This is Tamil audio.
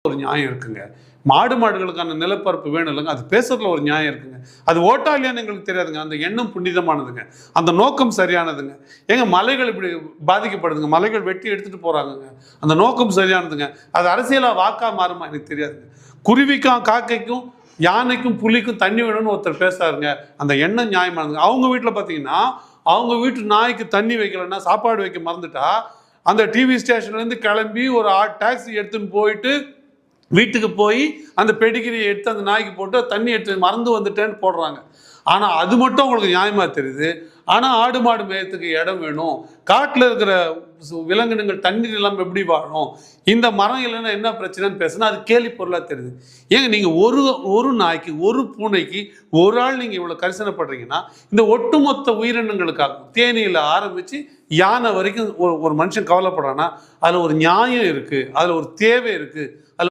ஒரு நியாயம் இருக்குங்க. மாடுகளுக்கான நிலப்பரப்பு வேணும் இல்லைங்க, அது பேசுறதுல ஒரு நியாயம் இருக்குங்க. அது ஓட்டா இல்லையான்னு எங்களுக்கு தெரியாதுங்க. அந்த எண்ணம் புனிதமானதுங்க. அந்த நோக்கம் சரியானதுங்க. ஏங்க மலைகள் இப்படி பாதிக்கப்படுதுங்க. மலைகள் வெட்டி எடுத்துட்டு போறாங்கங்க. அந்த நோக்கம் சரியானதுங்க. அது அரசியலா வாக்கா மாறுமா எனக்கு தெரியாதுங்க. குருவிக்கும் காக்கைக்கும் யானைக்கும் புலிக்கும் தண்ணி வேணும்னு ஒருத்தர் பேசுறாருங்க. அந்த எண்ணம் நியாயமானதுங்க. அவங்க வீட்டில் பார்த்தீங்கன்னா அவங்க வீட்டு நாய்க்கு தண்ணி வைக்கலன்னா சாப்பாடு வைக்க மறந்துட்டா அந்த டிவி ஸ்டேஷன்லேருந்து கிளம்பி ஒரு டாக்ஸி எடுத்துன்னு போயிட்டு வீட்டுக்கு போய் அந்த பெடிகிரியை எடுத்து அந்த நாய்க்கு போட்டு தண்ணி எடுத்து மறந்து வந்துட்டேன்னு போடுறாங்க. ஆனால் அது மட்டும் உங்களுக்கு நியாயமாக தெரியுது. ஆனால் ஆடு மாடு மேயத்துக்கு இடம் வேணும், காட்டில் இருக்கிற விலங்கினங்கள் தண்ணீர் இல்லாமல் எப்படி வாழும், இந்த மரம் இல்லைன்னா என்ன பிரச்சனைன்னு பேசுனா அது கேலி பொருளாக தெரியுது. ஏங்க நீங்கள் ஒரு நாய்க்கு ஒரு பூனைக்கு ஒரு ஆள் நீங்கள் இவ்வளோ கரிசனைப்படுறீங்கன்னா இந்த ஒட்டுமொத்த உயிரினங்களுக்காகும் தேனியில் ஆரம்பித்து யானை வரைக்கும் ஒரு மனுஷன் கவலைப்படுறான்னா அதில் ஒரு நியாயம் இருக்குது, அதில் ஒரு தேவை இருக்குது.